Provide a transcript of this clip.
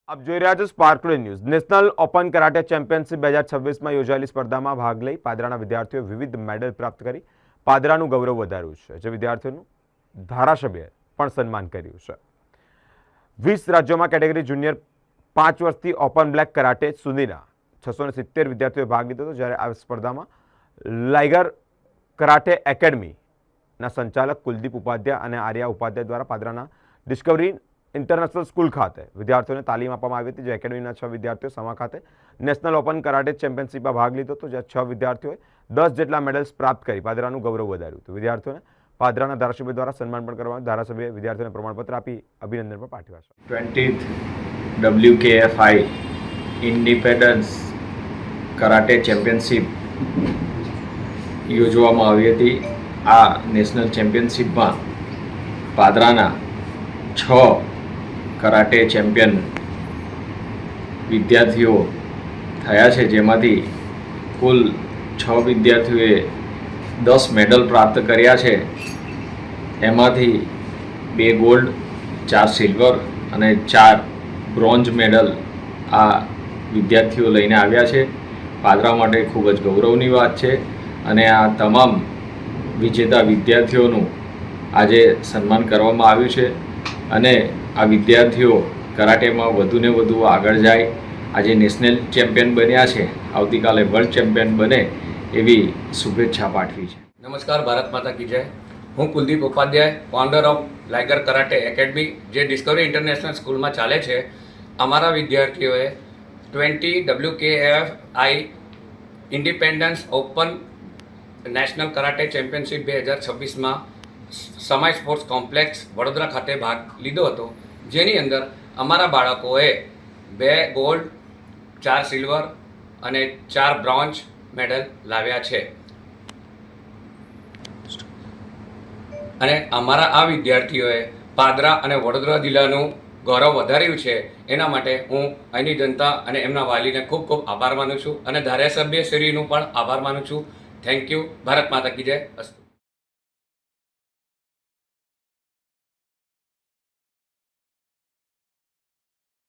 આપ જોઈ રહ્યા છો Spark today news. National open karate championship 2026માં યોજાયેલી સ્પર્ધામાં ભાગ લઈ પાદરાના વિદ્યાર્થીઓએ વિવિધ મેડલ પ્રાપ્ત કરી પાદરાનું ગૌરવ વધાર્યું છે, જે વિદ્યાર્થીઓનું ધારાસભ્યએ પણ સન્માન કર્યું છે। 20 રાજ્યોમાં કેટેગરી જુનિયર 5 વર્ષથી ઓપન બ્લેક કરાટે સુધીના 670 વિદ્યાર્થીઓએ ભાગ લીધો હતો, જ્યારે આ સ્પર્ધામાં લાઇગર કરાટે એકેડમીના સંચાલક કુલદીપ ઉપાધ્યાય અને આર્યા ઉપાધ્યાય દ્વારા પાદરાના ડિસ્કવરી ઇન્ટરનેશનલ સ્કૂલ ખાતે વિદ્યાર્થીઓને તાલીમ આપવામાં આવી હતી। જે એકેડમીના 6 વિદ્યાર્થીઓ સમા ખાતે નેશનલ ઓપન કરાટે ચેમ્પિયનશિપમાં ભાગ લીધો હતો, જ્યાં 6 વિદ્યાર્થીઓએ 10 જેટલા મેડલ્સ પ્રાપ્ત કરી પાદરાનું ગૌરવ વધાર્યું હતું। વિદ્યાર્થીઓને પાદરાના ધારાસભ્ય દ્વારા સન્માન પણ કરવામાં આવ્યું। ધારાસભ્યએ વિદ્યાર્થીઓને પ્રમાણપત્ર આપી અભિનંદન પણ પાઠવ્યા છે। 20th WKFI independence karate championship યોજવામાં આવી હતી। આ નેશનલ ચેમ્પિયનશિપમાં પાદરાના 6 કરાટે ચેમ્પિયન વિદ્યાર્થીઓ થયા છે, જેમાંથી કુલ 6 વિદ્યાર્થીઓએ 10 મેડલ પ્રાપ્ત કર્યા છે। એમાંથી 2 ગોલ્ડ, 4 સિલ્વર અને 4 બ્રોન્ઝ મેડલ આ વિદ્યાર્થીઓ લઈને આવ્યા છે। પાદરા માટે ખૂબ જ ગૌરવની વાત છે અને આ તમામ વિજેતા વિદ્યાર્થીઓનું આજે સન્માન કરવામાં આવ્યું છે અને આ વિદ્યાર્થીઓ કરાટેમાં વધુને વધુ આગળ જાય। આજે નેશનલ ચેમ્પિયન બન્યા છે, આવતીકાલે વર્લ્ડ ચેમ્પિયન બને એવી શુભેચ્છા પાઠવી છે। નમસ્કાર, ભારત માતા કી જય। હું Kuldeep Upadhyay, founder of Liger karate academy, જે ડિસ્કવરી ઇન્ટરનેશનલ સ્કૂલમાં ચાલે છે। અમારા વિદ્યાર્થીઓએ 20 WKFI independence open national karate championship 2026માં સમાય સ્પોર્ટ્સ કોમ્પ્લેક્સ વડોદરા ખાતે ભાગ લીધો હતો, જેની અંદર અમારા બાળકોએ 2 ગોલ્ડ, 4 સિલ્વર અને 4 બ્રોન્ઝ મેડલ લાવ્યા છે અને અમારા આ વિદ્યાર્થીઓએ પાદરા અને વડોદરા જિલ્લાનું ગૌરવ વધાર્યું છે। એના માટે હું અહીંની જનતા અને એમના વાલીને ખૂબ ખૂબ આભાર માનું છું અને ધારાસભ્યશ્રીનું પણ આભાર માનું છું। Thank you. ભારત માતા કી જય। અસ્તુ।